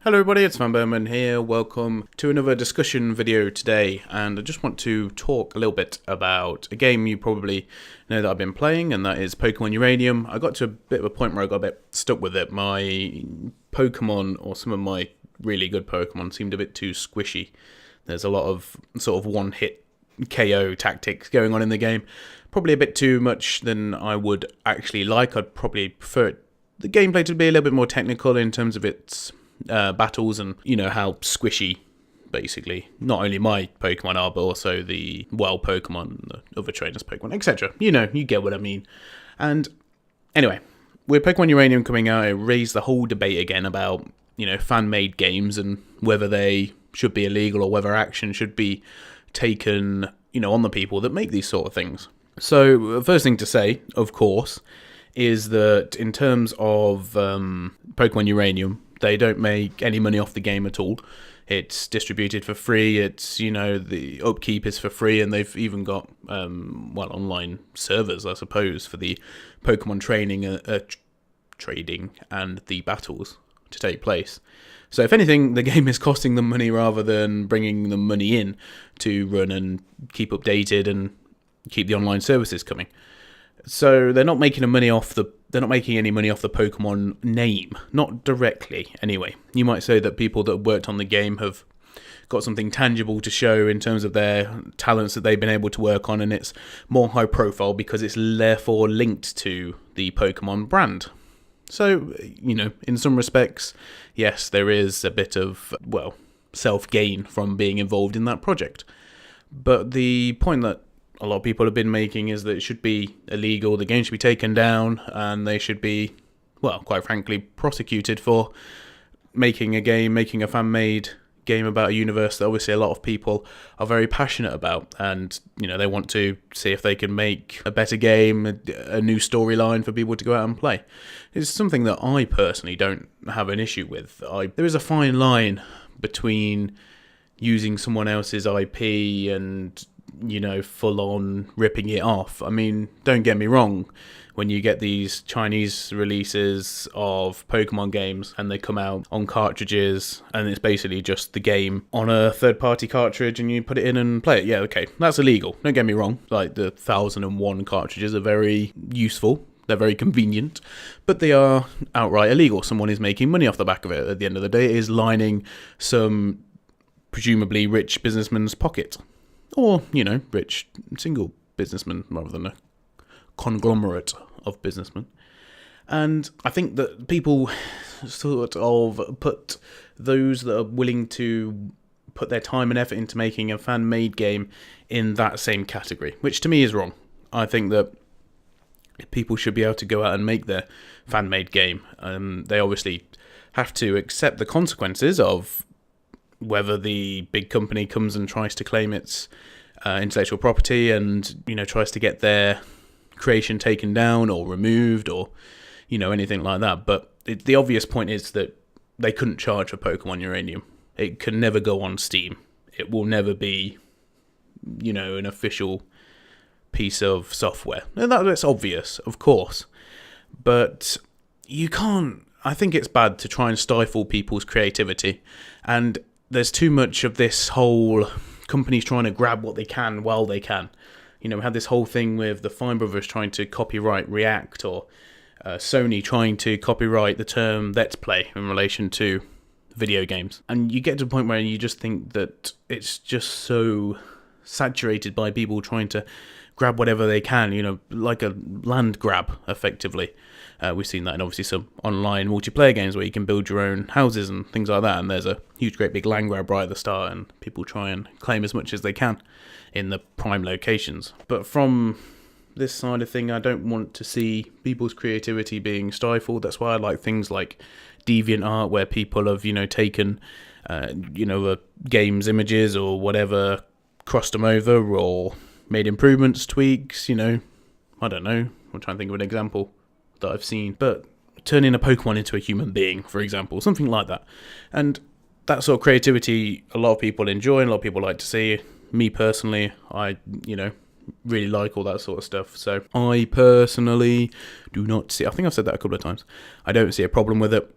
Hello everybody, it's vanburman here. Welcome to another discussion video today, and I just want to talk a little bit about a game you probably know that I've been playing, and that is Pokemon Uranium. I got to a bit of a point where I got a bit stuck with it. My Pokemon, or some of my really good Pokemon, seemed a bit too squishy. There's a lot of sort of one-hit KO tactics going on in the game. Probably a bit too much than I would actually like. I'd probably prefer the gameplay to be a little bit more technical in terms of its battles and, how squishy, basically, not only my Pokemon are, but also the wild Pokemon, the other trainers' Pokemon, etc. You get what I mean. And anyway, with Pokemon Uranium coming out, it raised the whole debate again about, fan-made games and whether they should be illegal or whether action should be taken, on the people that make these sort of things. So, the first thing to say, of course, is that in terms of Pokemon Uranium, they don't make any money off the game at all. It's distributed for free. It's, the upkeep is for free, and they've even got, online servers, I suppose, for the Pokemon trading and the battles to take place. So if anything, the game is costing them money rather than bringing them money in to run and keep updated and keep the online services coming. So they're not making any money off the Pokemon name, not directly anyway. You might say that people that have worked on the game have got something tangible to show in terms of their talents that they've been able to work on, and it's more high profile because it's therefore linked to the Pokemon brand. So, in some respects, yes, there is a bit of, self-gain from being involved in that project. But the point that a lot of people have been making is that it should be illegal, the game should be taken down, and they should be, quite frankly, prosecuted for making a fan-made game about a universe that obviously a lot of people are very passionate about, and, they want to see if they can make a better game, a new storyline for people to go out and play. It's something that I personally don't have an issue with. There is a fine line between using someone else's IP and full on ripping it off. I mean, don't get me wrong, when you get these Chinese releases of Pokemon games and they come out on cartridges and it's basically just the game on a third party cartridge and you put it in and play it, yeah, okay, that's illegal. Don't get me wrong, like the 1001 cartridges are very useful, they're very convenient, but they are outright illegal. Someone is making money off the back of it. At the end of the day, it is lining some presumably rich businessman's pocket. Or, rich single businessman rather than a conglomerate of businessmen. And I think that people sort of put those that are willing to put their time and effort into making a fan-made game in that same category, which to me is wrong. I think that people should be able to go out and make their fan-made game. They obviously have to accept the consequences of whether the big company comes and tries to claim its intellectual property and, tries to get their creation taken down or removed or, anything like that. But the obvious point is that they couldn't charge for Pokemon Uranium. It can never go on Steam. It will never be, an official piece of software. And that's obvious, of course. But you can't... I think it's bad to try and stifle people's creativity. And there's too much of this whole companies trying to grab what they can while they can. We had this whole thing with the Fine Brothers trying to copyright React, or Sony trying to copyright the term Let's Play in relation to video games. And you get to a point where you just think that it's just so saturated by people trying to grab whatever they can, like a land grab, effectively. We've seen that in obviously some online multiplayer games where you can build your own houses and things like that, and there's a huge great big land grab right at the start and people try and claim as much as they can in the prime locations. But from this side of thing, I don't want to see people's creativity being stifled. That's why I like things like DeviantArt, where people have, taken, a game's images or whatever, crossed them over or made improvements, tweaks, I don't know, I'm trying to think of an example that I've seen, but turning a Pokemon into a human being, for example, something like that. And that sort of creativity a lot of people enjoy and a lot of people like to see. Me personally, I really like all that sort of stuff. So I personally do not see, I think I've said that a couple of times, I don't see a problem with it.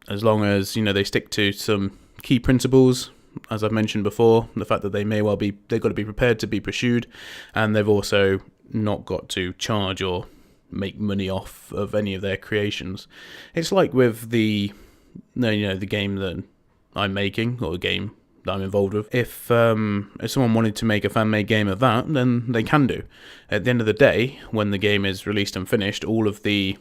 as long as, they stick to some key principles, as I've mentioned before, the fact that they've got to be prepared to be pursued, and they've also not got to charge or make money off of any of their creations. It's like with the game that I'm making, or the game that I'm involved with. If someone wanted to make a fan-made game of that, then they can do. At the end of the day, when the game is released and finished, all of the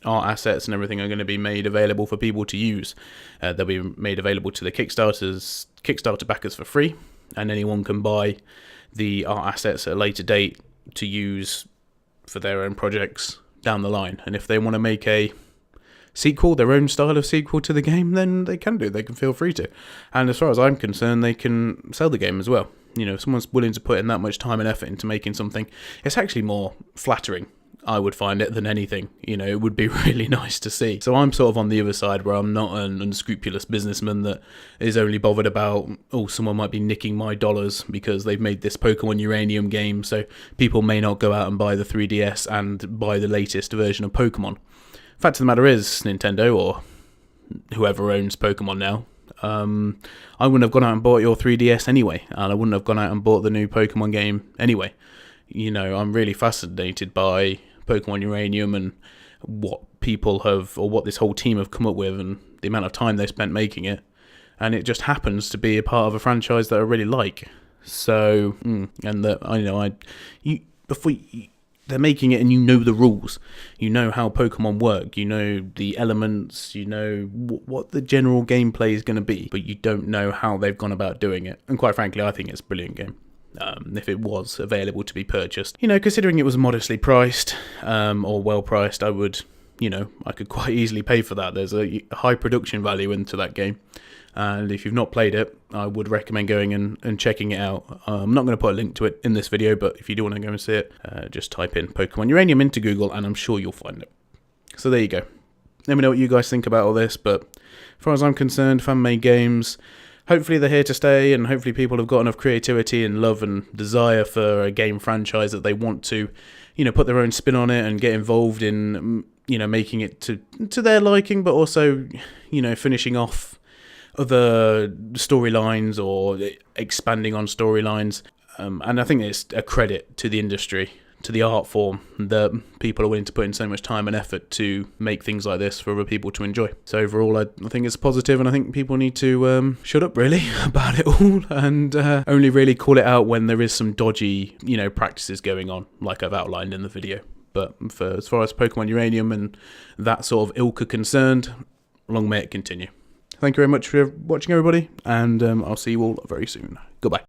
art assets and everything are going to be made available for people to use. They'll be made available to the Kickstarter backers for free, and anyone can buy the art assets at a later date to use for their own projects down the line. And if they want to make a sequel, their own style of sequel to the game, then they can do. They can feel free to. And as far as I'm concerned, they can sell the game as well. If someone's willing to put in that much time and effort into making something, it's actually more flattering, I would find it, than anything. It would be really nice to see. So I'm sort of on the other side, where I'm not an unscrupulous businessman that is only bothered about, someone might be nicking my dollars because they've made this Pokemon Uranium game, so people may not go out and buy the 3DS and buy the latest version of Pokemon. Fact of the matter is, Nintendo, or whoever owns Pokemon now, I wouldn't have gone out and bought your 3DS anyway, and I wouldn't have gone out and bought the new Pokemon game anyway. I'm really fascinated by Pokemon Uranium and what people have, or what this whole team have come up with, and the amount of time they spent making it. And it just happens to be a part of a franchise that I really like. So, and that they're making it, and the rules. How Pokemon work. The elements. What the general gameplay is going to be, but you don't know how they've gone about doing it. And quite frankly, I think it's a brilliant game. If it was available to be purchased, considering it was modestly priced, or well priced, I would, I could quite easily pay for that. There's a high production value into that game, and if you've not played it, I would recommend going and checking it out. I'm not going to put a link to it in this video, but if you do want to go and see it, just type in Pokemon Uranium into Google, and I'm sure you'll find it. So there you go. Let me know what you guys think about all this, but as far as I'm concerned, fan-made games, hopefully they're here to stay, and hopefully people have got enough creativity and love and desire for a game franchise that they want to, put their own spin on it and get involved in, making it to their liking, but also, finishing off other storylines or expanding on storylines. And I think it's a credit to the industry, to the art form, that people are willing to put in so much time and effort to make things like this for other people to enjoy. So overall, I think it's positive, and I think people need to shut up really about it all, and only really call it out when there is some dodgy, practices going on, like I've outlined in the video. But as far as Pokemon Uranium and that sort of ilk are concerned, long may it continue. Thank you very much for watching, everybody, and I'll see you all very soon. Goodbye.